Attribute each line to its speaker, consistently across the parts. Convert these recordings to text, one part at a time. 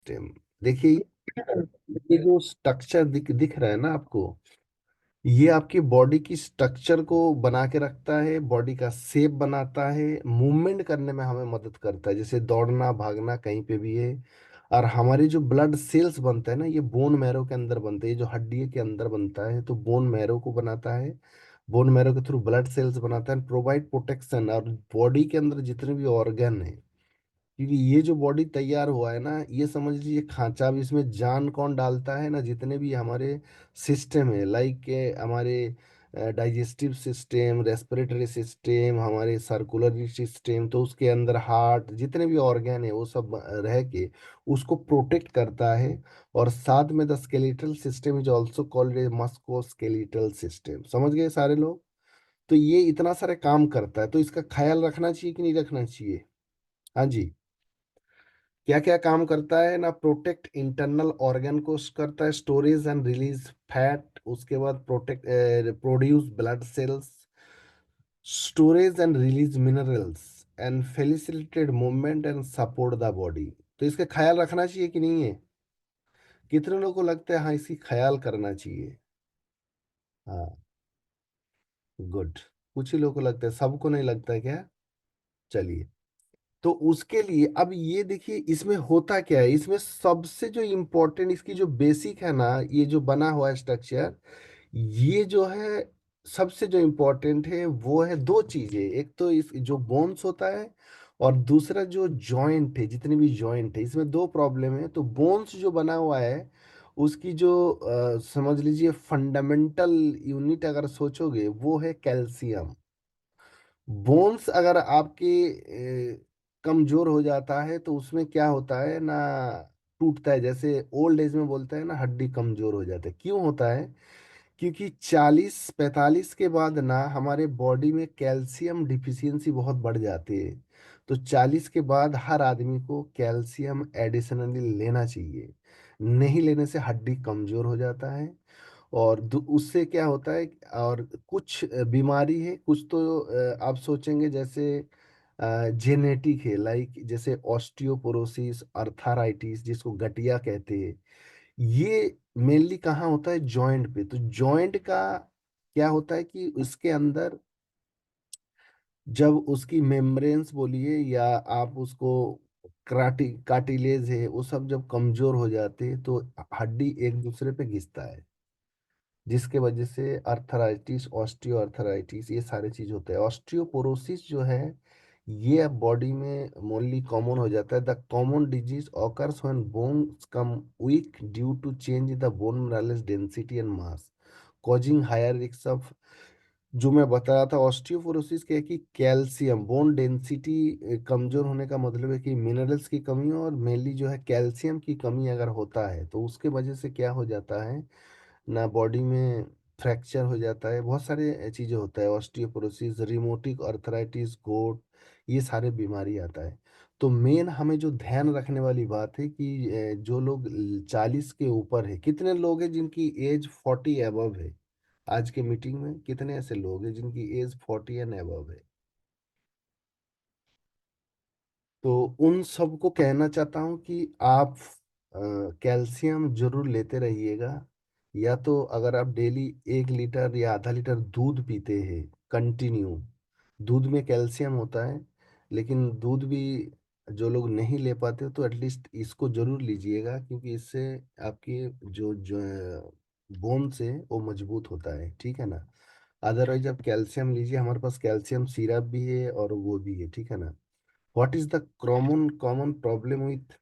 Speaker 1: System. देखिए ये जो स्ट्रक्चर दिख रहा है ना आपको, ये आपकी बॉडी की स्ट्रक्चर को बना के रखता है, बॉडी का शेप बनाता है, मूवमेंट करने में हमें मदद करता है, जैसे दौड़ना भागना कहीं पे भी है। और हमारे जो ब्लड सेल्स बनता है ना, ये बोन मैरो के अंदर बनते हैं, ये जो हड्डी के अंदर बनता है तो बोन मैरो को बनाता है। बोन मैरो के थ्रू ब्लड सेल्स बनाता है, प्रोवाइड प्रोटेक्शन। और बॉडी के अंदर जितने भी ऑर्गन है, क्योंकि ये जो बॉडी तैयार हुआ है ना, ये समझ लीजिए खांचा। अब इसमें जान कौन डालता है ना, जितने भी हमारे सिस्टम है, लाइक हमारे डाइजेस्टिव सिस्टम, रेस्पिरेटरी सिस्टम, हमारे सर्कुलरी सिस्टम, तो उसके अंदर हार्ट, जितने भी ऑर्गन है वो सब रह के उसको प्रोटेक्ट करता है। और साथ में the skeletal system is also called a musculoskeletal system. समझ गए सारे लोग? तो ये इतना सारे काम करता है, तो इसका ख्याल रखना चाहिए कि नहीं रखना चाहिए? हाँ जी। क्या क्या काम करता है ना, प्रोटेक्ट इंटरनल ऑर्गन को करता है, स्टोरेज एंड रिलीज फैट, उसके बाद protect produce blood cells, storage and release minerals, and facilitate movement and support the body. तो इसका ख्याल रखना चाहिए कि नहीं है? कितने लोगों को लगता है हाँ इसकी ख्याल करना चाहिए? हाँ, गुड। कुछ ही लोगों को लगता है, सबको नहीं लगता है क्या? चलिए। तो उसके लिए अब ये देखिए इसमें होता क्या है, इसमें सबसे जो इम्पोर्टेंट, इसकी जो बेसिक है ना, ये जो बना हुआ है स्ट्रक्चर, ये जो है सबसे जो इम्पोर्टेंट है वो है दो चीजें। एक तो इस जो बोन्स होता है, और दूसरा जो जॉइंट है, जितने भी जॉइंट है, इसमें दो प्रॉब्लम है। तो बोन्स जो बना हुआ है, उसकी जो समझ लीजिए फंडामेंटल यूनिट अगर सोचोगे, वो है कैल्शियम। बोन्स अगर आपके कमजोर हो जाता है तो उसमें क्या होता है ना, टूटता है। जैसे ओल्ड एज में बोलते हैं ना, हड्डी कमजोर हो जाता है। क्यों होता है? क्योंकि 40-45 के बाद ना हमारे बॉडी में कैल्शियम डिफिशियंसी बहुत बढ़ जाती है। तो 40 के बाद हर आदमी को कैल्शियम एडिशनली लेना चाहिए। नहीं लेने से हड्डी कमजोर हो जाता है। और उससे क्या होता है, और कुछ बीमारी है, कुछ तो आप सोचेंगे जैसे जेनेटिक है, लाइक जैसे ऑस्टियोपोरोसिस, अर्थराइटिस, जिसको गठिया कहते हैं। ये मेनली कहाँ होता है? जॉइंट पे। तो जॉइंट का क्या होता है कि उसके अंदर जब उसकी मेम्ब्रेन्स बोलिए, या आप उसको कार्टिलेज है, वो सब जब कमजोर हो जाते हैं तो हड्डी एक दूसरे पे घिसता है, जिसके वजह से अर्थराइटिस, ऑस्टियो अर्थराइटिस, ये सारे चीज होते हैं। ऑस्टियोपोरोसिस जो है, ये अब बॉडी में मोनली कॉमन हो जाता है। The common disease occurs when bones come weak due to change in the bone minerals density and mass, causing higher risk of. जो मैं बता रहा था, ऑस्टियोपोरोसिस क्या है कि कैल्शियम बोन डेंसिटी कमजोर होने का मतलब है कि मिनरल्स की कमी, और मेनली जो है कैल्शियम की कमी अगर होता है, तो उसके वजह से क्या हो जाता है ना, बॉडी में फ्रैक्चर हो जाता है, बहुत सारे चीज़ें होता है। ऑस्टियोपोरोसिस, रिमोटिक अर्थराइटिस, गोट, ये सारे बीमारी आता है। तो मेन हमें जो ध्यान रखने वाली बात है कि जो लोग 40 के ऊपर है, कितने लोग हैं जिनकी एज 40 एबव है? आज के मीटिंग में कितने ऐसे लोग हैं जिनकी एज 40 एंड एबव है? तो उन सबको कहना चाहता हूँ कि आप कैल्शियम जरूर लेते रहिएगा। या तो अगर आप डेली 1 लीटर या आधा लीटर दूध पीते हैं कंटिन्यू, दूध में कैल्शियम होता है। लेकिन दूध भी जो लोग नहीं ले पाते तो एटलीस्ट इसको जरूर लीजिएगा, क्योंकि इससे आपकी जो बोन्स है वो मजबूत होता है, ठीक है ना। अदरवाइज आप कैल्शियम लीजिए, हमारे पास कैल्शियम सिरप भी है और वो भी है, ठीक है ना। What is the common problem with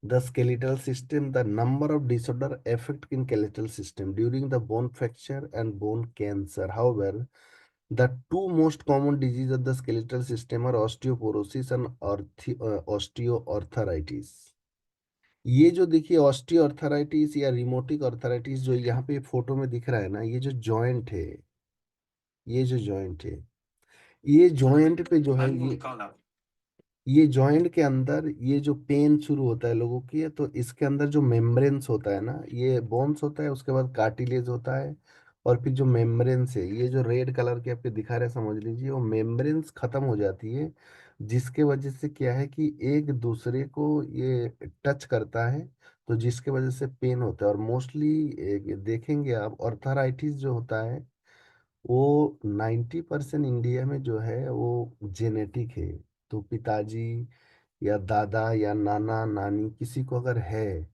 Speaker 1: the skeletal system? The number of disorder affect in skeletal system during the bone fracture and bone cancer. However, the two most common diseases of the skeletal system are osteoporosis and osteoarthritis. ये जो देखिए osteoarthritis या रिमोटिक arthritis जो यहाँ पे photo में दिख रहा है ना, ये जो जॉइंट है, ये जो जॉइंट है, ये जॉइंट पे जो है, ये जॉइंट के अंदर ये जो पेन शुरू होता है लोगों की, तो इसके अंदर जो मेम्ब्रेन्स होता है ना, ये बोन्स होता है, उसके बाद कार्टिलेज होता है, और फिर जो मेम्ब्रेन्स है, ये जो रेड कलर के आपके दिखा रहे हैं, समझ लीजिए वो मेम्ब्रेन्स खत्म हो जाती है। जिसके वजह से क्या है कि एक दूसरे को ये टच करता है, तो जिसके वजह से पेन होता है। और मोस्टली देखेंगे आप, ऑर्थराइटिस जो होता है वो 90% इंडिया में जो है वो जेनेटिक है। तो पिताजी या दादा या नाना नानी किसी को अगर है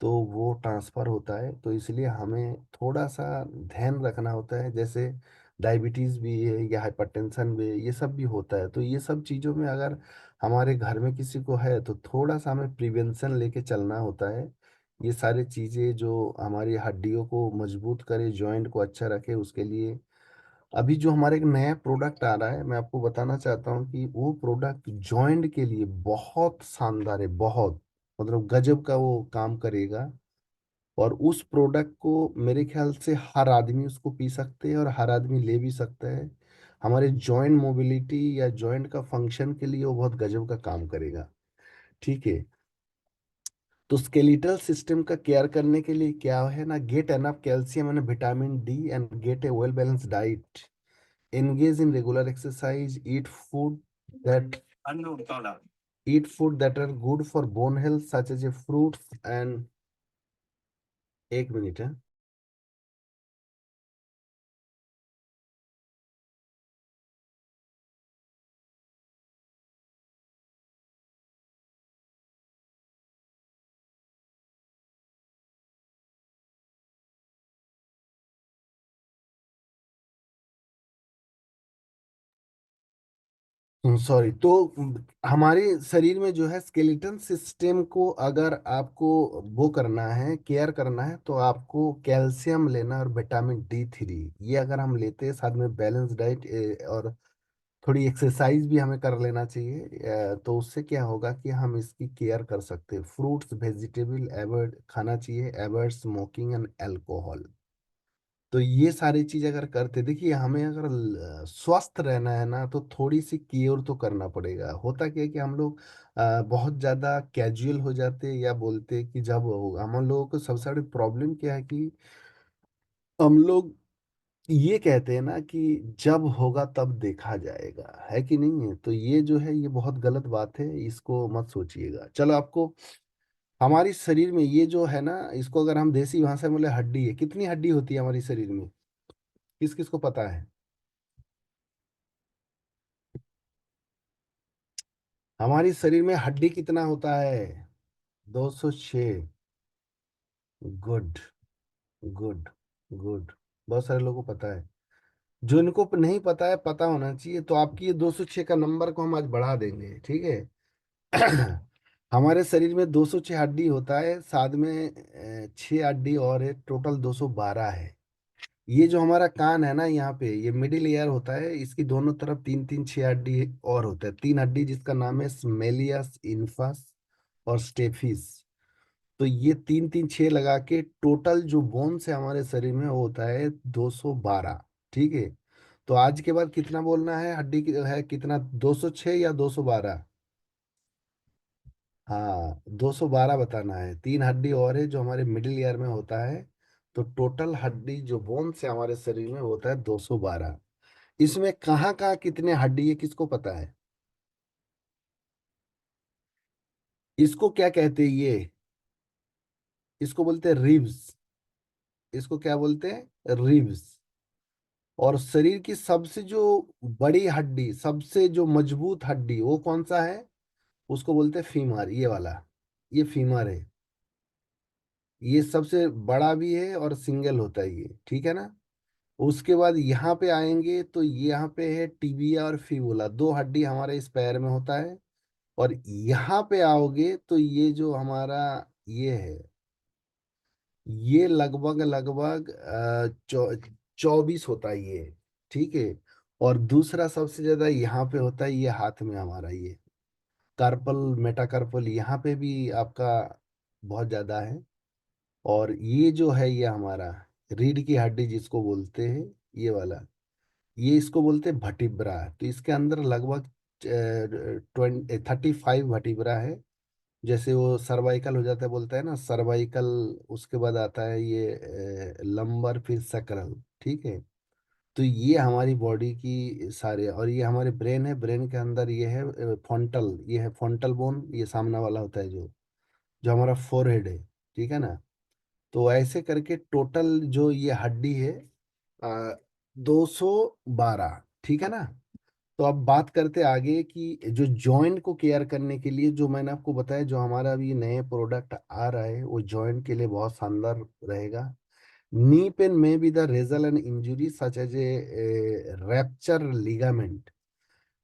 Speaker 1: तो वो ट्रांसफर होता है। तो इसलिए हमें थोड़ा सा ध्यान रखना होता है। जैसे डायबिटीज भी है या हाइपरटेंशन भी है, ये सब भी होता है। तो ये सब चीज़ों में अगर हमारे घर में किसी को है तो थोड़ा सा हमें प्रिवेंशन लेके चलना होता है। ये सारी चीज़ें जो हमारी हड्डियों को मजबूत करे, जॉइंट को अच्छा रखे, उसके लिए अभी जो हमारे एक नया प्रोडक्ट आ रहा है, मैं आपको बताना चाहता हूँ कि वो प्रोडक्ट जॉइंट के लिए बहुत शानदार है, बहुत मतलब गजब का वो काम करेगा। और उस प्रोडक्ट को मेरे ख्याल से हर आदमी उसको पी सकते हैं और हर आदमी ले भी सकता है। हमारे जॉइंट मोबिलिटी या जॉइंट का फंक्शन के लिए वो बहुत गजब का काम करेगा। ठीक है। तो स्केलेटल सिस्टम का केयर करने के लिए क्या है ना, get enough calcium and vitamin D and gate A well balanced diet, engage in regular exercise, that eat food that are good for bone health such as a fruits and, एक minute है। Sorry. तो हमारे शरीर में जो है skeleton system को अगर आपको वो करना है, केयर करना है, तो आपको कैल्शियम लेना और विटामिन D3 ये अगर हम लेते हैं, साथ में बैलेंस डाइट और थोड़ी एक्सरसाइज भी हमें कर लेना चाहिए। तो उससे क्या होगा कि हम इसकी केयर कर सकते हैं। फ्रूट्स वेजिटेबल एवॉइड खाना चाहिए, एवॉइड स्मोकिंग एंड अल्कोहल। तो ये सारी चीज अगर करते, देखिए हमें अगर स्वस्थ रहना है ना तो थोड़ी सी केयर तो करना पड़ेगा। होता क्या है कि हम लोग बहुत ज्यादा कैजुअल हो जाते हैं या बोलते हैं कि जब होगा। हम लोगों को सबसे बड़ी प्रॉब्लम क्या है कि हम लोग ये कहते हैं ना कि जब होगा तब देखा जाएगा, है कि नहीं है। तो ये जो है ये बहुत गलत बात है, इसको मत सोचिएगा। चलो, आपको हमारी शरीर में ये जो है ना, इसको अगर हम देसी भाषा में बोले, हड्डी है। कितनी हड्डी होती है हमारी शरीर में, किस किस को पता है? हमारी शरीर में हड्डी कितना होता है? 206। Good, good, good. बहुत सारे लोगों को पता है। जो इनको नहीं पता है, पता होना चाहिए। तो आपकी ये 206 का नंबर को हम आज बढ़ा देंगे, ठीक है। हमारे शरीर में 206 हड्डी होता है, साथ में 6 हड्डी और है, टोटल 212 है। ये जो हमारा कान है ना, यहाँ पे ये मिडिल ईयर होता है, इसकी दोनों तरफ तीन तीन 6 हड्डी और होता है। 3 हड्डी जिसका नाम है स्मेलियस, इन्फस और स्टेफिस। तो ये तीन तीन 6 लगा के टोटल जो बोन्स है हमारे शरीर में वो होता है 212। ठीक है। तो आज के बाद कितना बोलना है, हड्डी है कितना, 206 या 212? हाँ, 212 बताना है। 3 हड्डी और है जो हमारे मिडिल ईयर में होता है। तो टोटल हड्डी जो बोन्स है हमारे शरीर में वो होता है 212। इसमें कहाँ कहाँ कितने हड्डी है, किसको पता है? इसको क्या कहते हैं ये? इसको बोलते हैं रिब्स। इसको क्या बोलते हैं? रिब्स। और शरीर की सबसे जो बड़ी हड्डी, सबसे जो मजबूत हड्डी, वो कौन सा है? उसको बोलते हैं फीमर, ये वाला। ये फीमर है। ये सबसे बड़ा भी है और सिंगल होता है ये, ठीक है ना। उसके बाद यहाँ पे आएंगे तो यहाँ पे है टिबिया और फिबुला, 2 हड्डी हमारे इस पैर में होता है। और यहाँ पे आओगे तो ये जो हमारा ये है, ये लगभग लगभग 24 होता है ये, ठीक है। और दूसरा सबसे ज्यादा यहाँ पे होता है, ये हाथ में हमारा ये कार्पल, मेटाकार्पल, यहाँ पे भी आपका बहुत ज्यादा है। और ये जो है ये हमारा रीढ़ की हड्डी जिसको बोलते हैं, ये वाला, ये इसको बोलते हैं भटिब्रा। तो इसके अंदर लगभग 35 भटिब्रा है। जैसे वो सर्वाइकल हो जाता है, बोलता है ना सर्वाइकल, उसके बाद आता है ये लंबर, फिर सकरल, ठीक है। तो ये हमारी बॉडी की सारे, और ये हमारे ब्रेन है, ब्रेन के अंदर ये है फ्रंटल, ये है फ्रंटल बोन, ये सामने वाला होता है जो जो हमारा फोरहेड है, ठीक है ना। तो ऐसे करके टोटल जो ये हड्डी है 212, ठीक है ना। तो अब बात करते आगे कि जो जॉइंट को केयर करने के लिए, जो मैंने आपको बताया, जो हमारा अभी नए प्रोडक्ट आ रहा है वो जॉइंट के लिए बहुत शानदार रहेगा। नी पेन में be the result and injury such as a rupture ligament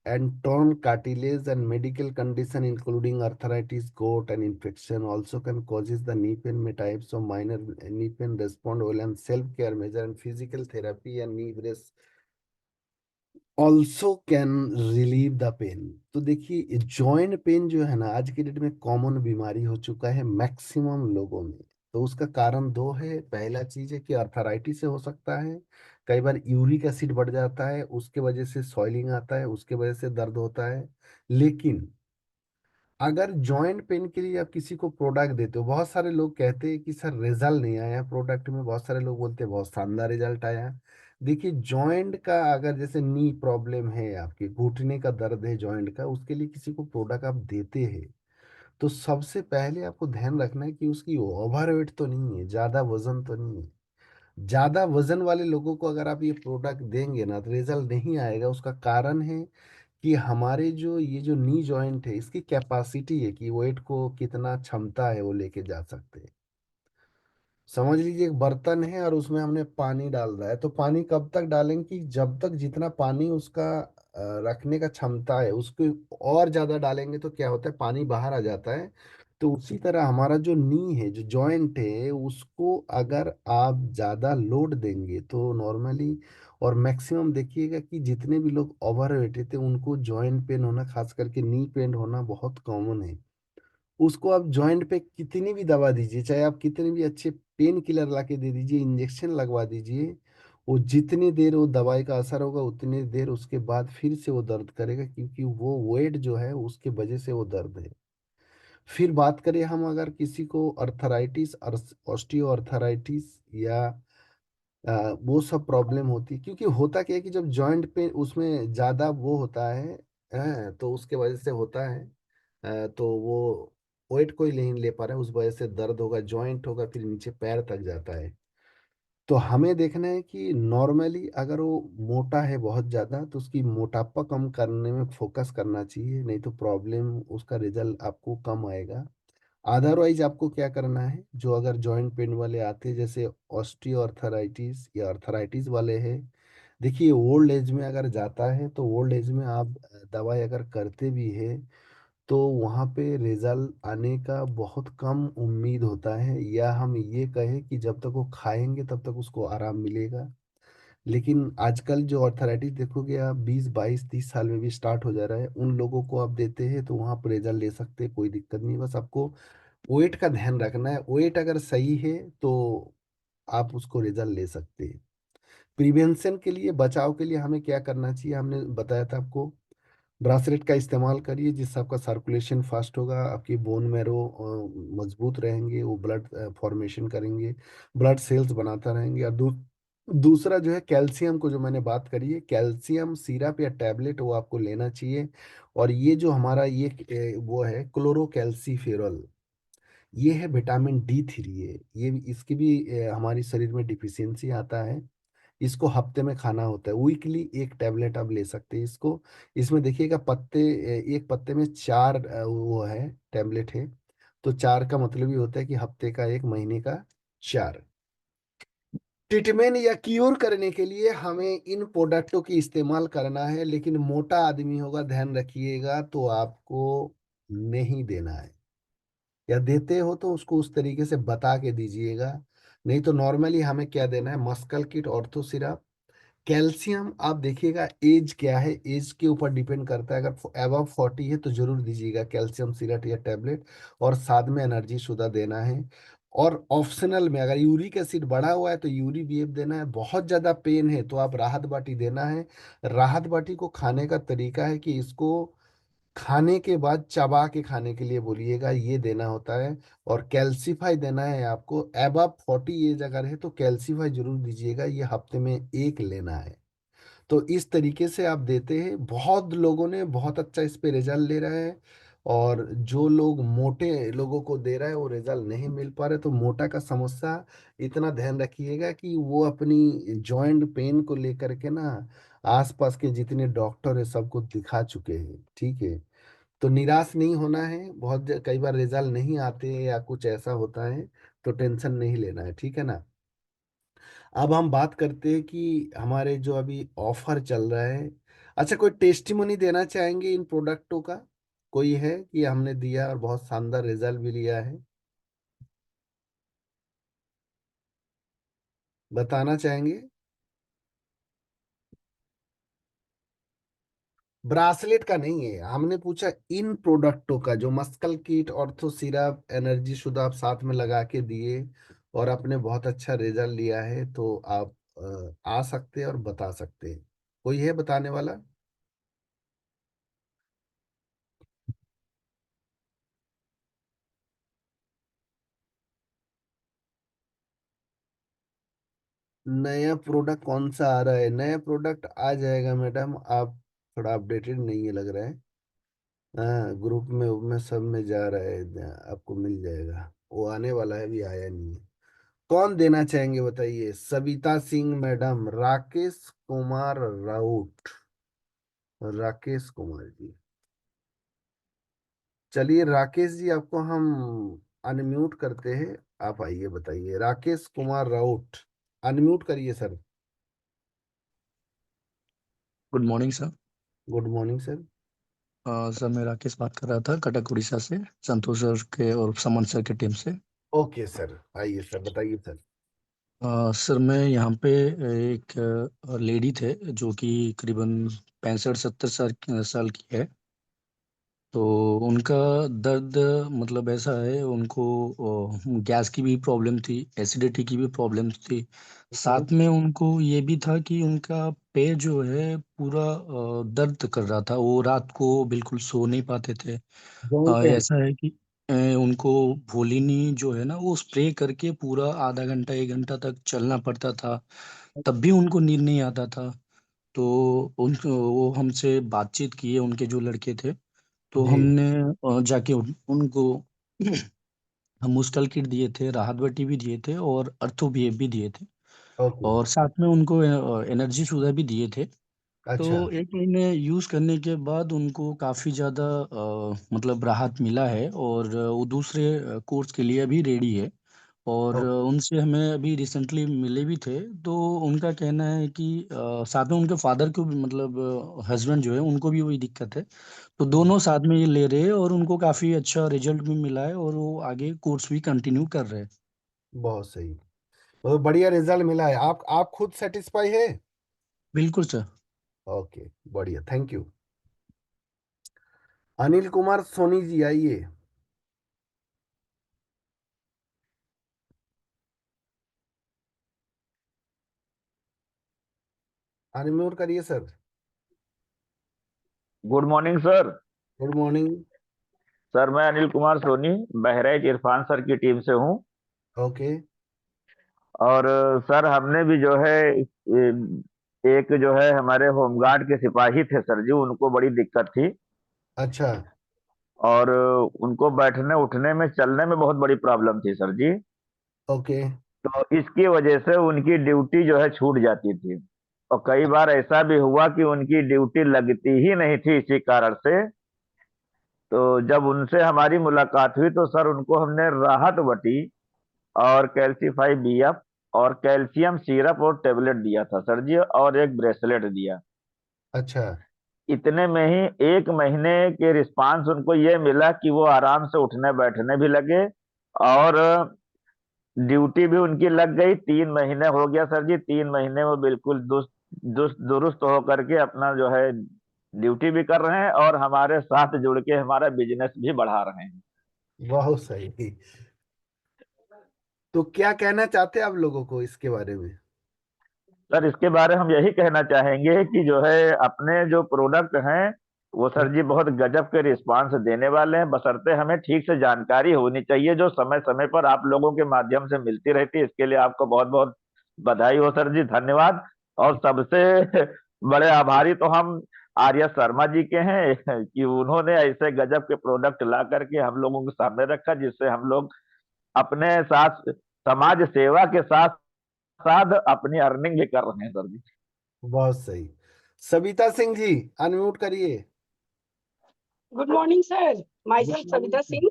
Speaker 1: and torn cartilage, and medical condition including arthritis, gout, and infection also can causes the knee pain. May types of minor knee pain respond well and self-care measure and physical therapy and knee brace also can relieve the pain. तो देखिए joint pain जो है ना आज की date में common बीमारी हो चुका है मैक्सिमम लोगों में। तो उसका कारण दो है, पहला चीज है कि अर्थराइटिस से हो सकता है, कई बार यूरिक एसिड बढ़ जाता है उसके वजह से सॉइलिंग आता है, उसके वजह से दर्द होता है। लेकिन अगर जॉइंट पेन के लिए आप किसी को प्रोडक्ट देते हो, बहुत सारे लोग कहते हैं कि सर रिजल्ट नहीं आया प्रोडक्ट में, बहुत सारे लोग बोलते हैं बहुत शानदार रिजल्ट आया। देखिए जॉइंट का अगर जैसे नी प्रॉब्लम है, आपके घुटने का दर्द है जॉइंट का, उसके लिए किसी को प्रोडक्ट आप देते हैं, तो सबसे पहले आपको ध्यान रखना है कि उसकी ओवरवेट तो नहीं है, ज्यादा वजन तो नहीं है। ज्यादा वजन वाले लोगों को अगर आप ये प्रोडक्ट देंगे ना तो रिजल्ट नहीं आएगा। उसका कारण है कि हमारे जो ये जो नी जॉइंट है इसकी कैपेसिटी है कि वेट को कितना क्षमता है वो लेके जा सकते हैं। समझ लीजिए एक बर्तन है और उसमें हमने पानी डाल रहा है, तो पानी कब तक डालेंगे कि जब तक जितना पानी उसका रखने का क्षमता है उसको, और ज्यादा डालेंगे तो क्या होता है पानी बाहर आ जाता है। तो उसी तरह हमारा जो नी है जो जॉइंट है उसको अगर आप ज्यादा लोड देंगे तो नॉर्मली, और मैक्सिमम देखिएगा कि जितने भी लोग ओवर वेट थे उनको जॉइंट पेन होना, खास करके नी पेन होना बहुत कॉमन है। उसको आप जॉइंट पे कितनी भी दवा दीजिए, चाहे आप कितने भी अच्छे पेन किलर ला के दे दीजिए, इंजेक्शन लगवा दीजिए, वो जितनी देर वो दवाई का असर होगा उतनी देर उसके बाद फिर से वो दर्द करेगा, क्योंकि वो वेट जो है उसके वजह से वो दर्द है। फिर बात करें हम अगर किसी को अर्थराइटिस और ऑस्टियो अर्थराइटिस या वो सब प्रॉब्लम होती है, क्योंकि होता क्या है कि जब जॉइंट पे उसमें ज़्यादा वो होता है, तो उसके वजह से होता है, तो वो वेट कोई नहीं ले पा रहा है, उस वजह से दर्द होगा, जॉइंट होगा, फिर नीचे पैर तक जाता है। तो हमें देखना है कि नॉर्मली अगर वो मोटा है बहुत ज़्यादा तो उसकी मोटापा कम करने में फोकस करना चाहिए, नहीं तो प्रॉब्लम उसका रिजल्ट आपको कम आएगा। अदरवाइज आपको क्या करना है, जो अगर जॉइंट पेन वाले आते हैं जैसे ऑस्टियो अर्थराइटिस या अर्थराइटिस वाले हैं, देखिए ओल्ड एज में अगर जाता है तो ओल्ड एज में आप दवाई अगर करते भी है तो वहाँ पे रिजल्ट आने का बहुत कम उम्मीद होता है, या हम ये कहें कि जब तक वो खाएंगे तब तक उसको आराम मिलेगा। लेकिन आजकल जो अर्थराइटिस देखोगे आप 20 22 30 साल में भी स्टार्ट हो जा रहा है, उन लोगों को आप देते हैं तो वहाँ पर रिजल्ट ले सकते हैं, कोई दिक्कत नहीं। बस आपको वेट का ध्यान रखना है, वेट अगर सही है तो आप उसको रिजल्ट ले सकते हैं। प्रिवेंशन के लिए, बचाव के लिए हमें क्या करना चाहिए, हमने बताया था आपको, ब्रासलेट का इस्तेमाल करिए जिससे आपका सर्कुलेशन फास्ट होगा, आपकी बोन मैरो मजबूत रहेंगे, वो ब्लड फॉर्मेशन करेंगे, ब्लड सेल्स बनाता रहेंगे। और दूसरा जो है कैल्शियम को, जो मैंने बात करी है, कैल्शियम सिरप या टैबलेट वो आपको लेना चाहिए। और ये जो हमारा ये वो है क्लोरोकैल्सीफेरॉल, ये है विटामिन D3 है, ये इसकी भी हमारी शरीर में डिफिशियंसी आता है। इसको हफ्ते में खाना होता है, वीकली एक टैबलेट आप ले सकते हैं इसको। इसमें देखिएगा पत्ते, एक पत्ते में चार वो है टैबलेट है, तो चार का मतलब ये होता है कि हफ्ते का एक, महीने का चार। ट्रीटमेंट या क्यूर करने के लिए हमें इन प्रोडक्टों की इस्तेमाल करना है, लेकिन मोटा आदमी होगा ध्यान रखिएगा तो आपको नहीं देना है, या देते हो तो उसको उस तरीके से बता के दीजिएगा। नहीं तो नॉर्मली हमें क्या देना है, muscle kit, ortho syrup. Calcium आप देखिएगा एज क्या है, एज के ऊपर डिपेंड करता है, अगर अबव 40 है तो जरूर दीजिएगा कैल्शियम सिरप या टैबलेट, और साथ में एनर्जी शुदा देना है। और ऑप्शनल में अगर यूरिक एसिड बढ़ा हुआ है तो यूरी बीएफ देना है, बहुत ज्यादा पेन है तो आप राहत बाटी देना है। राहत बाटी को खाने का तरीका है कि इसको खाने के बाद चबा के खाने के लिए बोलिएगा, ये देना होता है। और कैल्सीफाई देना है आपको, एबव 40 एज अगर है तो कैल्सीफाई जरूर दीजिएगा, ये हफ्ते में एक लेना है। तो इस तरीके से आप देते हैं, बहुत लोगों ने बहुत अच्छा इस पे रिजल्ट ले रहे हैं। और जो लोग मोटे लोगों को दे रहा है वो रिजल्ट नहीं मिल पा रहे, तो मोटा का समस्या इतना ध्यान रखिएगा कि वो अपनी जॉइंट पेन को लेकर के ना आसपास के जितने डॉक्टर है सबको दिखा चुके हैं, ठीक है। तो निराश नहीं होना है, कई बार रिजल्ट नहीं आते या कुछ ऐसा होता है, तो टेंशन नहीं लेना है, ठीक है ना। अब हम बात करते हैं कि हमारे जो अभी ऑफर चल रहा है। अच्छा, कोई टेस्टिमोनी देना चाहेंगे इन प्रोडक्टों का? कोई है कि हमने दिया और बहुत शानदार रिजल्ट भी लिया है, बताना चाहेंगे? ब्रासलेट का नहीं है, हमने पूछा इन प्रोडक्टों का, जो muscle kit, ortho syrup, energy शुद्ध आप साथ में लगा के दिए और आपने बहुत अच्छा रिजल्ट लिया है, तो आप आ सकते हैं और बता सकते हैं। कोई है बताने वाला? नया प्रोडक्ट कौन सा आ रहा है? नया प्रोडक्ट आ जाएगा मैडम, आप थोड़ा अपडेटेड नहीं है लग रहा है। हाँ, ग्रुप में सब में जा रहा है, आपको मिल जाएगा, वो आने वाला है, अभी आया नहीं है। कौन देना चाहेंगे बताइए? सविता सिंह मैडम, राकेश कुमार राउत, राकेश कुमार जी। चलिए राकेश जी, आपको हम अनम्यूट करते हैं, आप आइए बताइए, राकेश कुमार राउत, अनम्यूट करिए sir.
Speaker 2: Good morning sir.
Speaker 1: Good morning sir.
Speaker 2: Sir मैं राकेश बात कर रहा था कटक उड़ीसा से, संतोष सर के और समन सर के टीम से।
Speaker 1: ओके सर, आइए सर, बताइए सर।
Speaker 2: सर मैं यहाँ पे एक लेडी थे जो कि करीबन 65-70 साल की है। तो उनका दर्द मतलब ऐसा है, उनको गैस की भी प्रॉब्लम थी, एसिडिटी की भी प्रॉब्लम थी।
Speaker 1: ओके।
Speaker 2: साथ में उनको ये भी था कि उनका पैर जो है पूरा दर्द कर रहा था, वो रात को बिल्कुल सो नहीं पाते थे।
Speaker 1: Joint pain.
Speaker 2: ऐसा है कि उनको वोलिनी जो है ना वो स्प्रे करके पूरा आधा घंटा 1 घंटा तक चलना पड़ता था, तब भी उनको नींद नहीं आता था। तो वो हमसे बातचीत किए, उनके जो लड़के थे। तो
Speaker 1: जी।
Speaker 2: हमने जाके उनको हम मुस्टल किट दिए थे, राहत बटी भी दिए थे और अर्थो भी दिए थे।
Speaker 1: ओके।
Speaker 2: और साथ में उनको एनर्जी सुधा भी दिए थे। तो
Speaker 1: अच्छा।
Speaker 2: 1 महीने यूज करने के बाद उनको काफी ज्यादा मतलब राहत मिला है, और वो दूसरे कोर्स के लिए अभी रेडी है। और
Speaker 1: ओके।
Speaker 2: उनसे हमें अभी रिसेंटली मिले भी थे। तो उनका कहना है कि साथ में उनके फादर को भी, मतलब हस्बैंड जो है उनको भी वही दिक्कत है। तो दोनों साथ में ये ले रहे हैं और उनको काफी अच्छा रिजल्ट भी मिला है, और वो आगे कोर्स भी कंटिन्यू कर रहे हैं।
Speaker 1: बहुत सही, बहुत बढ़िया रिजल्ट मिला है। आप खुद सेटिस्फाई है?
Speaker 2: बिल्कुल सर।
Speaker 1: ओके, बढ़िया, थैंक यू। अनिल कुमार सोनी जी, आइए, अनम्यूट करिए sir.
Speaker 3: Good morning sir.
Speaker 1: Good morning.
Speaker 3: Sir मैं अनिल कुमार सोनी, बहराइच इरफान सर की टीम से हूँ।
Speaker 1: ओके।
Speaker 3: और सर हमने भी जो है एक जो है हमारे होमगार्ड के सिपाही थे सर जी, उनको बड़ी दिक्कत थी।
Speaker 1: अच्छा।
Speaker 3: और उनको बैठने उठने में चलने में बहुत बड़ी प्रॉब्लम थी सर जी।
Speaker 1: ओके।
Speaker 3: तो इसकी वजह से उनकी ड्यूटी जो है छूट जाती थी। और कई बार ऐसा भी हुआ कि उनकी ड्यूटी लगती ही नहीं थी इसी कारण से। तो जब उनसे हमारी मुलाकात हुई तो सर उनको हमने राहत बटी और कैल्सीफाई बीएफ और कैल्शियम सिरप और टेबलेट दिया था सर जी, और एक ब्रेसलेट दिया।
Speaker 1: अच्छा।
Speaker 3: इतने में ही 1 महीने के रिस्पांस उनको ये मिला कि वो आराम से उठने बैठने भी लगे, और ड्यूटी भी उनकी लग गई। 3 महीने हो गया सर जी, 3 महीने वो बिल्कुल दुस्त दुस्त दुरुस्त होकर के अपना जो है ड्यूटी भी कर रहे हैं, और हमारे साथ जुड़ के हमारा बिजनेस भी बढ़ा रहे हैं।
Speaker 1: बहुत सही। तो क्या कहना चाहते हैं आप लोगों को इसके बारे में?
Speaker 3: सर इसके बारे हम यही कहना चाहेंगे कि जो है अपने जो प्रोडक्ट हैं वो सर जी बहुत गजब के रिस्पांस देने वाले हैं, बशर्ते हमें ठीक से जानकारी होनी चाहिए जो समय समय पर आप लोगों के माध्यम से मिलती रहती है। इसके लिए आपको बहुत बहुत बधाई हो सर जी, धन्यवाद। और सबसे बड़े आभारी तो हम आर्य शर्मा जी के हैं कि उन्होंने ऐसे गजब के प्रोडक्ट ला करके हम लोगों के सामने रखा, जिससे हम लोग अपने साथ समाज सेवा के साथ साथ अपनी अर्निंग भी कर रहे हैं सर जी।
Speaker 1: बहुत सही। सविता सिंह जी, अनम्यूट करिए।
Speaker 4: Good morning sir, my
Speaker 1: good
Speaker 4: self Savita
Speaker 1: morning.
Speaker 4: Singh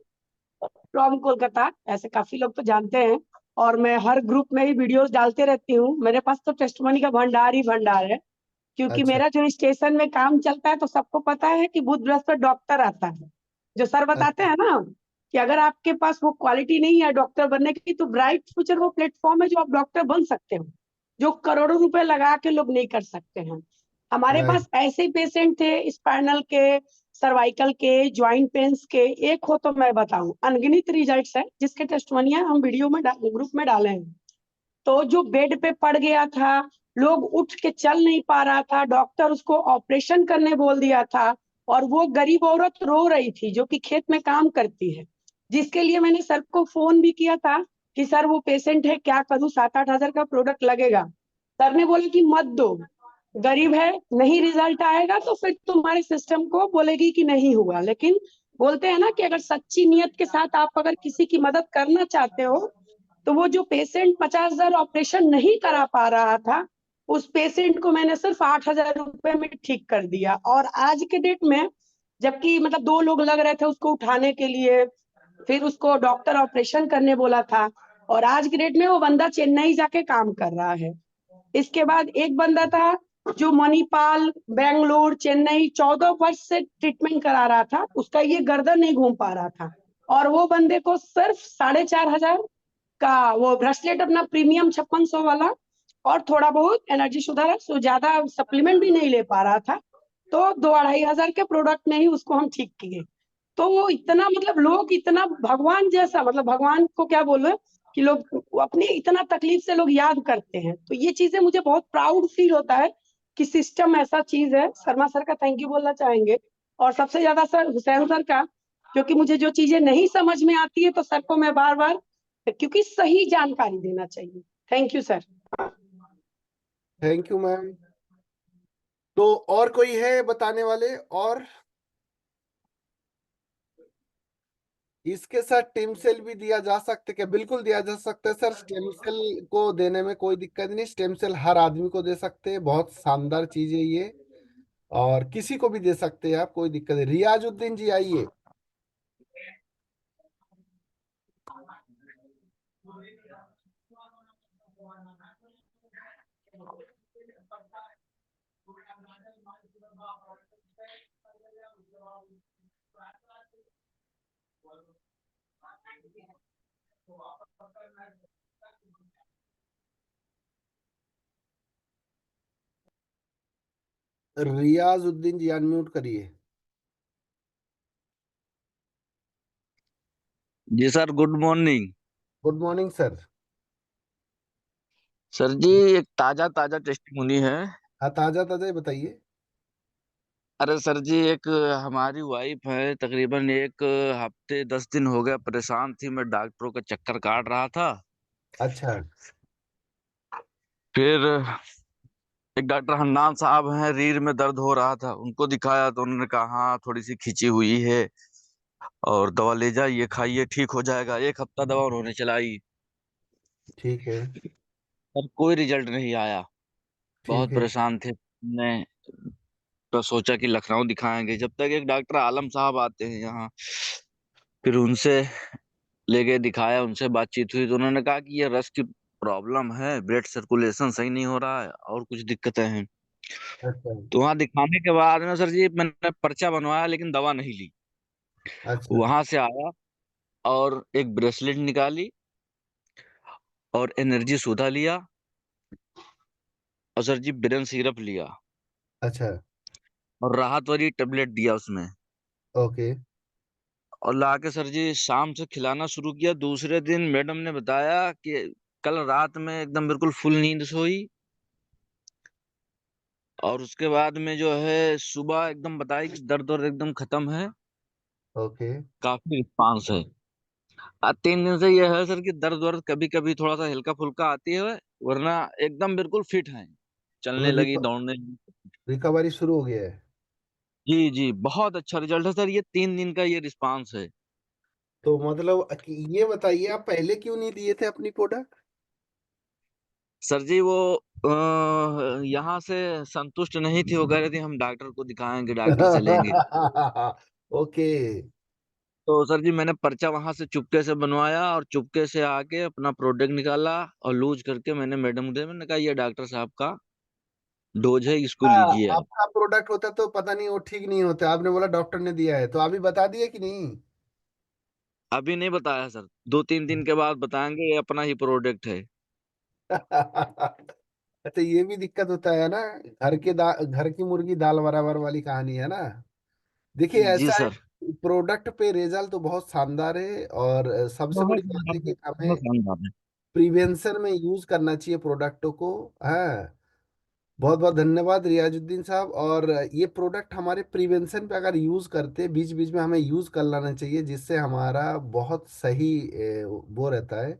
Speaker 4: from Kolkata. ऐसे काफी लोग तो जानते हैं, और मैं हर ग्रुप में ही वीडियोस डालते रहती हूँ। मेरे पास तो टेस्टिमनी का भंडार ही भंडार है, क्योंकि
Speaker 1: अच्छा।
Speaker 4: मेरा जो स्टेशन में काम चलता है तो सबको पता है कि बुध बृहस्पति डॉक्टर आता है। जो सर बताते
Speaker 1: अच्छा।
Speaker 4: हैं ना कि अगर आपके पास वो क्वालिटी नहीं है डॉक्टर बनने की, तो ब्राइट फ्यूचर वो प्लेटफॉर्म है जो आप डॉक्टर बन सकते हो, जो करोड़ों रुपए लगा के लोग नहीं कर सकते हैं। हमारे
Speaker 1: राइट।
Speaker 4: पास ऐसे पेशेंट थे, स्पाइनल के, सर्वाइकल के, ज्वाइंट पेन्स के। एक हो तो मैं बताऊं, अनगिनत रिजल्ट्स है जिसके टेस्टमनिया हम वीडियो में ग्रुप में डाले हैं। तो जो बेड पे पड़ गया था, लोग उठ के चल नहीं पा रहा था, डॉक्टर उसको ऑपरेशन करने बोल दिया था, और वो गरीब औरत रो रही थी जो कि खेत में काम करती है, जिसके लिए मैंने सर को फोन भी किया था कि सर वो पेशेंट है, क्या करूं, 7-8 हजार का प्रोडक्ट लगेगा। सर ने बोला कि मत दो, गरीब है, नहीं रिजल्ट आएगा तो फिर तुम्हारे सिस्टम को बोलेगी कि नहीं हुआ। लेकिन बोलते हैं ना कि अगर सच्ची नियत के साथ आप अगर किसी की मदद करना चाहते हो, तो वो जो पेशेंट 50 हजार ऑपरेशन नहीं करा पा रहा था, उस पेशेंट को मैंने सिर्फ 8 हजार रुपए में ठीक कर दिया। और आज के डेट में, जबकि मतलब 2 लोग लग रहे थे उसको उठाने के लिए, फिर उसको डॉक्टर ऑपरेशन करने बोला था, और आज की डेट में वो बंदा चेन्नई जाके काम कर रहा है। इसके बाद एक बंदा था जो मणिपाल, बेंगलोर, चेन्नई 14 वर्ष से ट्रीटमेंट करा रहा था, उसका ये गर्दन नहीं घूम पा रहा था, और वो बंदे को सिर्फ 4,500 का वो ब्रेसलेट, अपना प्रीमियम 5600 वाला, और थोड़ा बहुत एनर्जी सुधार, सो ज्यादा सप्लीमेंट भी नहीं ले पा रहा था, तो 2-2,500 के प्रोडक्ट में ही उसको हम ठीक किए। तो वो इतना, मतलब लोग इतना भगवान जैसा, मतलब भगवान को क्या बोले कि लोग अपनी इतना तकलीफ से लोग याद करते हैं। तो ये चीजें मुझे बहुत प्राउड फील होता है कि सिस्टम ऐसा चीज है। शर्मा सर का थैंक यू बोलना चाहेंगे, और सबसे ज्यादा सर हुसैन सर का, क्योंकि मुझे जो चीजें नहीं समझ में आती है तो सर को मैं बार बार, क्योंकि सही जानकारी देना चाहिए। Thank you sir.
Speaker 1: Thank you ma'am. तो और कोई है बताने वाले? और इसके साथ टिम सेल भी दिया जा सकता है क्या? बिल्कुल दिया जा सकता है सर। स्टेम सेल को देने में कोई दिक्कत नहीं। स्टेम सेल हर आदमी को दे सकते हैं, बहुत शानदार चीज है ये। और किसी को भी दे सकते हैं आप, कोई दिक्कत नहीं। रियाजुद्दीन जी आइए। रियाजुद्दीन जी अनम्यूट करिए।
Speaker 5: जी sir, good morning.
Speaker 1: Good morning sir.
Speaker 5: Sir ji, एक ताजा ताजा टेस्टिमोनी है।
Speaker 1: हाँ, ताजा ताजा ही बताइए।
Speaker 5: अरे सर जी, एक हमारी वाइफ है, तकरीबन एक हफ्ते 10 दिन हो गया परेशान थी। मैं डॉक्टरों का चक्कर काट रहा था।
Speaker 1: अच्छा।
Speaker 5: फिर एक डॉक्टर हन्नान साहब हैं, रीढ़ में दर्द हो रहा था, उनको दिखाया तो उन्होंने कहा हाँ थोड़ी सी खिंची हुई है और दवा ले जाइए, खाइए, ठीक हो जाएगा। एक हफ्ता दवा उन्होंने चलाई,
Speaker 1: ठीक है।
Speaker 5: पर कोई रिजल्ट नहीं आया।
Speaker 1: ठीक
Speaker 5: बहुत
Speaker 1: है।
Speaker 5: परेशान थे। ने तो सोचा कि लखनऊ दिखाएंगे, जब तक एक डॉक्टर आलम साहब आते हैं यहाँ। फिर उनसे ले गए, दिखाया, उनसे बातचीत हुई तो उन्होंने कहा कि ये रस की प्रॉब्लम है, ब्लड सर्कुलेशन सही नहीं हो रहा है और कुछ दिक्कतें हैं।
Speaker 1: अच्छा।
Speaker 5: तो वहां दिखाने के बाद में सर जी मैंने पर्चा बनवाया, लेकिन दवा नहीं ली।
Speaker 1: अच्छा।
Speaker 5: वहां से आया और एक ब्रेसलेट निकाली और एनर्जी सोधा लिया, और सर जी ब्रेन सिरप लिया,
Speaker 1: अच्छा।
Speaker 5: और राहत वाली टेबलेट दिया उसमें।
Speaker 1: ओके।
Speaker 5: और लाके सर जी शाम से खिलाना शुरू किया। दूसरे दिन मैडम ने बताया कि कल रात में एकदम बिल्कुल फुल नींद सोई, और उसके बाद में जो है सुबह एकदम बताई कि दर्द और एकदम खत्म है,
Speaker 1: ओके।
Speaker 5: काफी रिस्पांस है। आज 3 दिन से ये है सर कि दर्द वर्द कभी कभी थोड़ा सा हल्का फुल्का आती है, वरना एकदम बिल्कुल फिट है, चलने
Speaker 1: मतलब
Speaker 5: लगी, दौड़ने।
Speaker 1: रिकवरी शुरू हो गया है?
Speaker 5: जी जी, बहुत अच्छा रिजल्ट है सर, ये 3 दिन का ये रिस्पांस है।
Speaker 1: तो मतलब ये बताइए, आप पहले क्यों नहीं दिए थे अपनी प्रोडक्ट?
Speaker 5: सर जी वो यहाँ से संतुष्ट नहीं थी, वो कह रहे थे हम डॉक्टर को दिखाएंगे, डॉक्टर से लेंगे।
Speaker 1: ओके।
Speaker 5: तो सर जी मैंने पर्चा वहां से चुपके से बनवाया और चुपके से आके अपना प्रोडक्ट निकाला और लूज करके मैंने मैडम को दिया। मैंने कहा ये डॉक्टर साहब का डोज है, इसको लीजिए आप।
Speaker 1: आपका प्रोडक्ट होता तो पता नहीं, वो ठीक नहीं होता, आपने बोला डॉक्टर ने दिया है, तो अभी बता दिए कि नहीं?
Speaker 5: अभी नहीं बताया सर, 2-3 दिन के बाद बताएंगे, ये अपना ही प्रोडक्ट है।
Speaker 1: अच्छा, ये भी दिक्कत होता है ना, घर की मुर्गी दाल बराबर वाली कहानी है ना। देखिए
Speaker 5: जी
Speaker 1: ऐसा है,
Speaker 5: सर।
Speaker 1: प्रोडक्ट पे रिजल्ट तो बहुत शानदार है, और सबसे
Speaker 5: बहुत
Speaker 1: बड़ी बात है
Speaker 5: शानदार
Speaker 1: कि
Speaker 5: है,
Speaker 1: हमें
Speaker 5: बहुत शानदार है।
Speaker 1: प्रिवेंशन में यूज करना चाहिए प्रोडक्टों को। हाँ, बहुत बहुत धन्यवाद रियाजुद्दीन साहब। और ये प्रोडक्ट हमारे प्रिवेंशन पे अगर यूज करते, बीच बीच में हमें यूज कर लेना चाहिए, जिससे हमारा बहुत सही वो रहता है।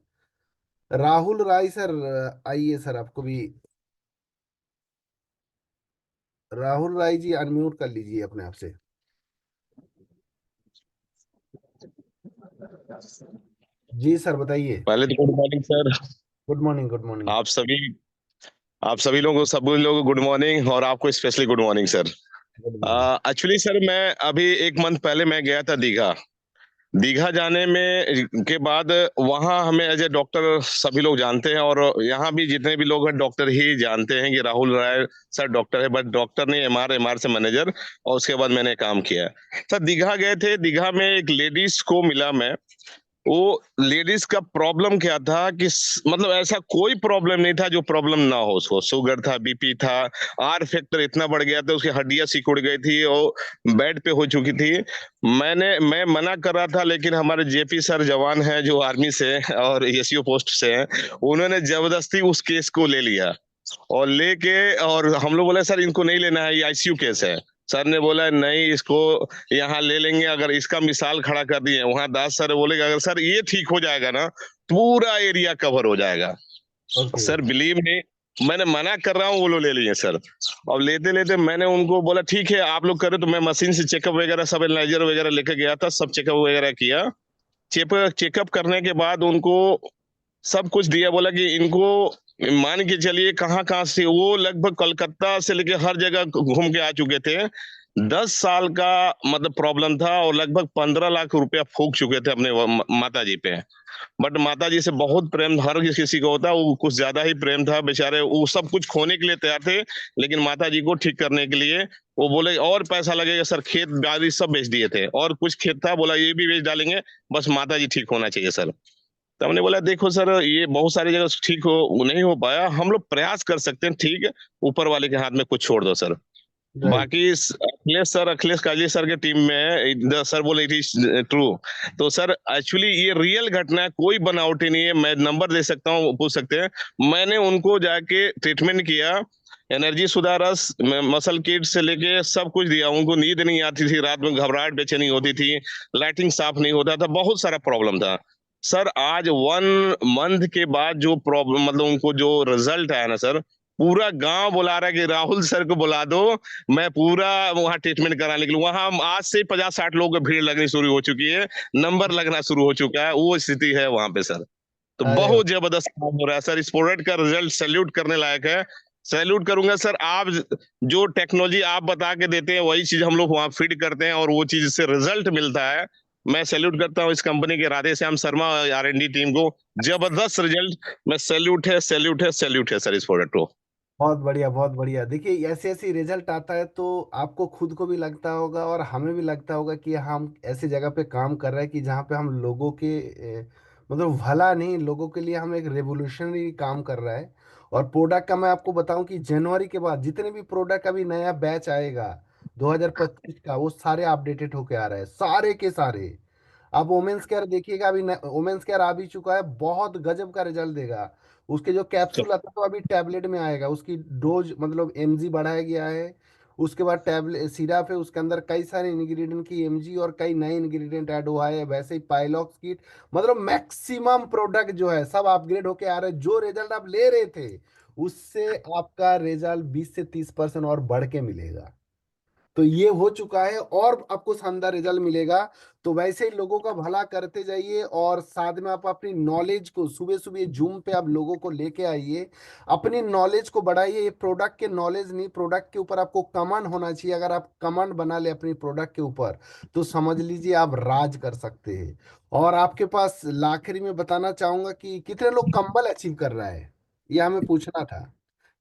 Speaker 1: राहुल राय सर, आइए सर, आपको भी। राहुल राय जी, अनम्यूट कर लीजिए अपने आप से। जी सर, बताइए।
Speaker 6: पहले तो good morning sir.
Speaker 1: Good morning, good morning.
Speaker 6: आप सभी आप सभी लोगों को गुड मॉर्निंग, और आपको specially good morning sir.
Speaker 1: Good morning.
Speaker 6: Actually sir, मैं अभी एक मंथ पहले मैं गया था दीघा। दीघा जाने में के बाद वहाँ हमें एज ए डॉक्टर सभी लोग जानते हैं, और यहाँ भी जितने भी लोग हैं डॉक्टर ही जानते हैं कि राहुल राय सर डॉक्टर है, बट डॉक्टर नहीं, एमआर से मैनेजर। और उसके बाद मैंने काम किया। सर दीघा गए थे, दीघा में एक लेडीज को मिला मैं। वो लेडीज का प्रॉब्लम क्या था कि मतलब ऐसा कोई प्रॉब्लम नहीं था जो प्रॉब्लम ना हो उसको। शुगर था, बीपी था, आर फैक्टर इतना बढ़ गया था, उसकी हड्डियां सिकुड़ गई थी, वो बेड पे हो चुकी थी। मैं मना कर रहा था, लेकिन हमारे जेपी सर जवान हैं जो आर्मी से और एसईओ पोस्ट से हैं, उन्होंने जबरदस्ती उस केस को ले लिया। और लेके, और हम लोग बोले सर इनको नहीं लेना है, ये आईसीयू केस है। सर ने बोला नहीं, इसको यहाँ ले लेंगे। अगर इसका मिसाल खड़ा कर दिए, वहां दास सर बोले कि अगर सर ये ठीक हो जाएगा ना, पूरा एरिया कवर हो जाएगा।
Speaker 1: ओके।
Speaker 6: सर बिलीव नहीं, मैंने मना कर रहा हूँ, वो लोग ले लिए सर। और लेते लेते मैंने उनको बोला ठीक है आप लोग करो, तो मैं मशीन से चेकअप वगैरह सब एनालाइजर वगैरह लेके गया था, सब चेकअप वगैरह किया। चेकअप करने के बाद उनको सब कुछ दिया, बोला कि इनको मान के चलिए कहाँ कहाँ से, वो लगभग कलकत्ता से लेके हर जगह घूम के आ चुके थे। 10 साल का मतलब प्रॉब्लम था, और लगभग 15 लाख रुपया फूक चुके थे अपने माता जी पे। बट माता जी से बहुत प्रेम हर किसी को होता है, वो कुछ ज्यादा ही प्रेम था। बेचारे वो सब कुछ खोने के लिए तैयार थे, लेकिन माता जी को ठीक करने के लिए वो बोले और पैसा लगेगा सर, खेत बाड़ी सब बेच दिए थे, और कुछ खेत था, बोला ये भी बेच डालेंगे, बस माता जी ठीक होना चाहिए सर। तो हमने बोला देखो सर, ये बहुत सारी जगह ठीक हो नहीं हो पाया, हम लोग प्रयास कर सकते हैं, ठीक है, ऊपर वाले के हाथ में कुछ छोड़ दो सर।
Speaker 1: राइट।
Speaker 6: बाकी अखिलेश काजी सर के टीम में है, सर बोले इट इज ट्रू। तो सर एक्चुअली ये रियल घटना है, कोई बनावटी नहीं है, मैं नंबर दे सकता हूँ, पूछ सकते हैं। मैंने उनको जाके ट्रीटमेंट किया, एनर्जी सुधारस, मसल किट से लेके सब कुछ दिया। उनको नींद नहीं आती थी, रात में घबराहट बेचैनी होती थी, लाइटिंग साफ नहीं होता था, बहुत सारा प्रॉब्लम था। सर आज 1 मंथ के बाद जो प्रॉब्लम मतलब उनको जो रिजल्ट आया ना सर, पूरा गांव बुला रहा है कि राहुल सर को बुला दो, मैं पूरा वहां ट्रीटमेंट कराने के लिए। वहां आज से 50-60 लोगों की भीड़ लगनी शुरू हो चुकी है, नंबर लगना शुरू हो चुका है, वो स्थिति है वहां पे सर। तो
Speaker 1: अरे
Speaker 6: बहुत जबरदस्त काम हो रहा है सर, इस प्रोडक्ट का रिजल्ट सैल्यूट करने लायक है। सैल्यूट करूंगा सर। आप जो टेक्नोलॉजी आप बता के देते हैं वही चीज हम लोग वहां फीड करते हैं, और वो चीज से रिजल्ट मिलता है। मैं सैल्यूट करता हूँ इस कंपनी के राधेश्याम शर्मा आर&डी टीम को। जबरदस्त रिजल्ट, मैं सैल्यूट है, सैल्यूट है, सैल्यूट है सर इस प्रोडक्ट को।
Speaker 1: बहुत बढ़िया, बहुत बढ़िया। देखिए ऐसे ऐसे रिजल्ट आता है तो आपको खुद को भी लगता होगा और हमें भी लगता होगा कि हम ऐसी जगह पे काम कर रहे हैं कि जहाँ पे हम लोगों के मतलब भला नहीं, लोगों के लिए हम एक रेवोल्यूशनरी काम कर रहा है। और प्रोडक्ट का मैं आपको बताऊं कि जनवरी के बाद जितने भी प्रोडक्ट अभी नया बैच आएगा 2025 का, वो सारे अपडेटेड होके आ रहे हैं, सारे के सारे। आप वोमेन्स केयर देखिएगा, अभी वोमेन्स केयर आ भी चुका है, बहुत गजब का रिजल्ट देगा। उसके जो कैप्सूल आता है तो अभी टैबलेट में आएगा, उसकी डोज मतलब एमजी बढ़ाया गया है। उसके बाद टैबलेट सिरप है, उसके अंदर कई सारे इंग्रेडिएंट की एमजी और कई नए इंग्रेडिएंट ऐड हुआ है। वैसे ही पाइलॉक्स किट, मतलब मैक्सिमम प्रोडक्ट जो है सब अपग्रेड होके आ रहे हैं। जो रिजल्ट आप ले रहे थे उससे आपका रिजल्ट 20 से 30% और बढ़ के मिलेगा। तो ये हो चुका है और आपको शानदार रिजल्ट मिलेगा। तो वैसे ही लोगों का भला करते जाइए और साथ में आप अपनी नॉलेज को सुबह सुबह जूम पे आप लोगों को लेके आइए, अपनी नॉलेज को बढ़ाइए। ये प्रोडक्ट के नॉलेज नहीं, प्रोडक्ट के ऊपर आपको कमांड होना चाहिए। अगर आप कमांड बना ले अपनी प्रोडक्ट के ऊपर तो समझ लीजिए आप राज कर सकते हैं। और आपके पास आखिरी में बताना चाहूंगा कि कितने लोग कंबल अचीव कर रहा है, ये हमें पूछना था।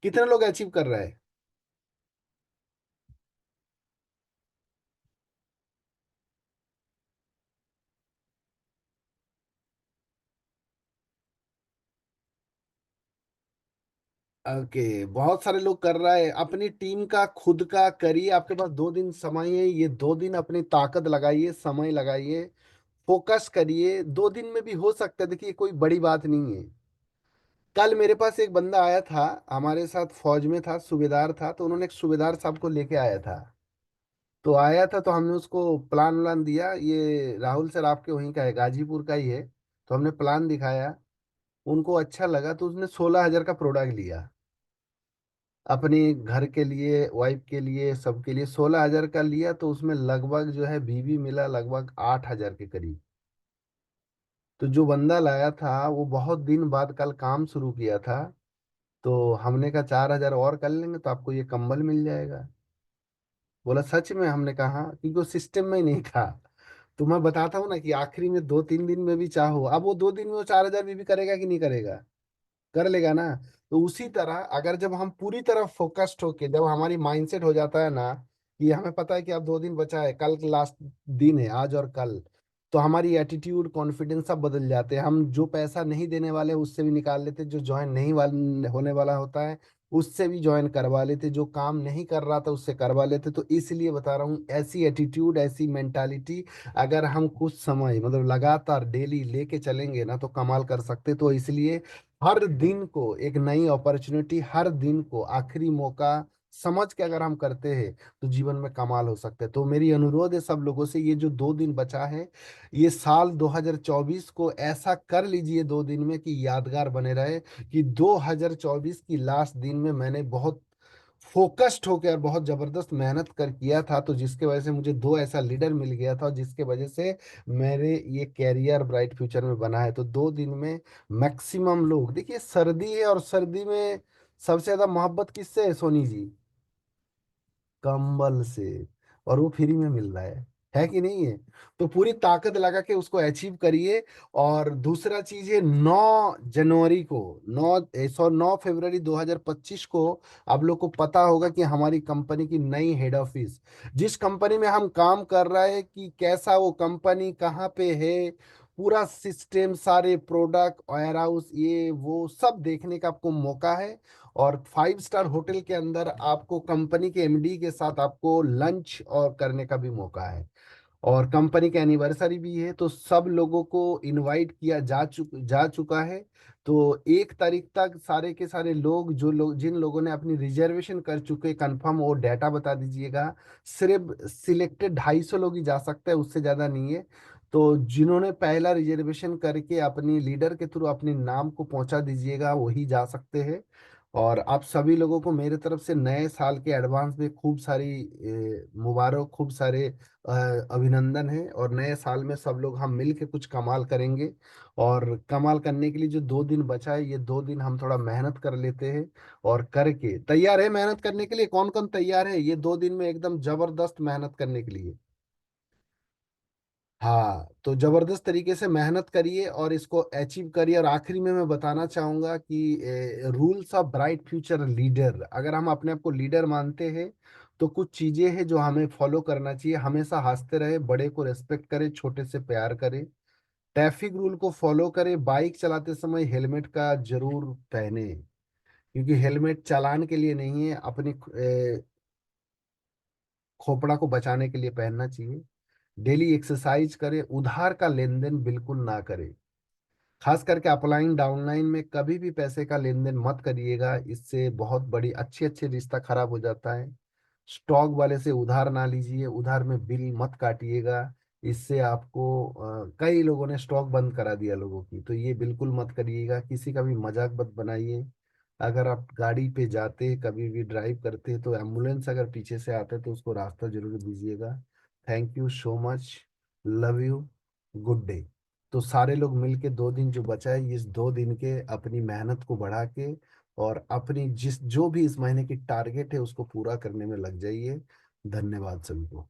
Speaker 1: कितने लोग अचीव कर रहे हैं? ओके, बहुत सारे लोग कर रहा है। अपनी टीम का खुद का करिए। आपके पास 2 दिन समय है, ये 2 दिन अपनी ताकत लगाइए, समय लगाइए, फोकस करिए। 2 दिन में भी हो सकता है, देखिए कोई बड़ी बात नहीं है। कल मेरे पास एक बंदा आया था, हमारे साथ फौज में था, सूबेदार था। तो उन्होंने एक सूबेदार साहब को लेके आया था। तो आया था तो हमने उसको प्लान व्लान दिया। ये राहुल सर आपके वहीं का है, गाजीपुर का ही है। तो हमने प्लान दिखाया, उनको अच्छा लगा तो उसने 16,000 का प्रोडक्ट लिया अपने घर के लिए, वाइफ के लिए, सबके लिए 16,000 का लिया। तो उसमें लगभग जो है बीवी मिला लगभग 8,000 के करीब। तो जो बंदा लाया था वो बहुत दिन बाद कल काम शुरू किया था। तो हमने कहा 4,000 और कर लेंगे तो आपको ये कंबल मिल जाएगा। बोला सच में? हमने कहा हाँ, क्योंकि वो सिस्टम में ही नहीं था। तो मैं बताता हूँ ना कि आखिरी में 2-3 दिन में भी चाहो, अब वो 2 दिन में वो 4,000 भी करेगा कि नहीं करेगा? कर लेगा ना। तो उसी तरह अगर जब हम पूरी तरह फोकस्ड होके, जब हमारी माइंडसेट हो जाता है ना कि हमें पता है कि अब 2 दिन बचा है, कल लास्ट दिन है, आज और कल, तो हमारी एटीट्यूड, कॉन्फिडेंस सब बदल जाते हैं। हम जो पैसा नहीं देने वाले उससे भी निकाल लेते, जो ज्वाइन नहीं होने वाला होता है उससे भी ज्वाइन करवा लेते, जो काम नहीं कर रहा था उससे करवा लेते। तो इसलिए बता रहा हूँ, ऐसी एटीट्यूड, ऐसी मेंटालिटी अगर हम कुछ समय मतलब लगातार डेली लेके चलेंगे ना तो कमाल कर सकते। तो इसलिए हर दिन को एक नई अपॉर्चुनिटी, हर दिन को आखिरी मौका समझ के अगर हम करते हैं तो जीवन में कमाल हो सकते हैं। तो मेरी अनुरोध है सब लोगों से, ये जो 2 दिन बचा है, ये साल 2024 को ऐसा कर लीजिए 2 दिन में कि यादगार बने रहे कि 2024 की लास्ट दिन में मैंने बहुत फोकस्ड होकर बहुत जबरदस्त मेहनत कर किया था, तो जिसके वजह से मुझे 2 ऐसा लीडर मिल गया था जिसके वजह से मेरे ये कैरियर ब्राइट फ्यूचर में बना है। तो 2 दिन में मैक्सिमम लोग, देखिए सर्दी है और सर्दी में सबसे ज्यादा मोहब्बत किससे है सोनी जी? कंबल से। और वो फ्री में मिल रहा है कि नहीं है? तो पूरी ताकत लगा के उसको अचीव करिए। और दूसरा चीज है, 9 जनवरी को, 9 फरवरी 2025 को आप लोग को पता होगा कि हमारी कंपनी की नई हेड ऑफिस, जिस कंपनी में हम काम कर रहे हैं, कि कैसा वो कंपनी कहाँ पे है, पूरा सिस्टम, सारे प्रोडक्ट, वेयर हाउस, ये वो सब देखने का आपको मौका है। और 5 स्टार होटल के अंदर आपको कंपनी के एमडी के साथ आपको लंच और करने का भी मौका है। और कंपनी की एनिवर्सरी भी है, तो सब लोगों को इनवाइट किया जा चुका है। तो 1 तारीख तक सारे के सारे लोग, जिन लोगों ने अपनी रिजर्वेशन कर चुके कंफर्म, वो डाटा बता दीजिएगा। सिर्फ सिलेक्टेड 250 लोग ही जा सकते हैं, उससे ज़्यादा नहीं है। तो जिन्होंने पहला रिजर्वेशन करके अपनी लीडर के थ्रू अपने नाम को पहुंचा दीजिएगा, वही जा सकते हैं। और आप सभी लोगों को मेरे तरफ से नए साल के एडवांस में खूब सारी मुबारक, खूब सारे अभिनंदन है। और नए साल में सब लोग हम मिल के कुछ कमाल करेंगे। और कमाल करने के लिए जो 2 दिन बचा है, ये 2 दिन हम थोड़ा मेहनत कर लेते हैं। और करके तैयार है मेहनत करने के लिए? कौन कौन तैयार है ये 2 दिन में एकदम जबरदस्त मेहनत करने के लिए? हाँ, तो जबरदस्त तरीके से मेहनत करिए और इसको अचीव करिए। और आखिरी में मैं बताना चाहूंगा कि rules of bright future leader, अगर हम अपने आप को लीडर मानते हैं तो कुछ चीजें हैं जो हमें फॉलो करना चाहिए। हमेशा हंसते रहे, बड़े को रेस्पेक्ट करें, छोटे से प्यार करें, ट्रैफिक रूल को फॉलो करें, बाइक चलाते समय हेलमेट का जरूर पहने, क्योंकि हेलमेट चालान के लिए नहीं है, अपनी खोपड़ा को बचाने के लिए पहनना चाहिए। डेली एक्सरसाइज करें, उधार का लेन देन बिल्कुल ना करें। खास करके अपलाइन डाउनलाइन में कभी भी पैसे का लेन देन मत करिएगा, इससे बहुत बड़ी अच्छे अच्छे रिश्ता खराब हो जाता है। स्टॉक वाले से उधार ना लीजिए, उधार में बिल मत काटिएगा। इससे आपको कई लोगों ने स्टॉक बंद करा दिया लोगों की, तो ये बिल्कुल मत करिएगा। किसी का भी मजाक मत बनाइए। अगर आप गाड़ी पे जाते कभी भी ड्राइव करते तो एम्बुलेंस अगर पीछे से आते तो उसको रास्ता जरूर दीजिएगा। Thank you so much. Love you. Good day. तो सारे लोग मिलके 2 दिन जो बचा है इस 2 दिन के अपनी मेहनत को बढ़ा के और अपनी जिस जो भी इस महीने की टारगेट है उसको पूरा करने में लग जाइए। धन्यवाद सभी को।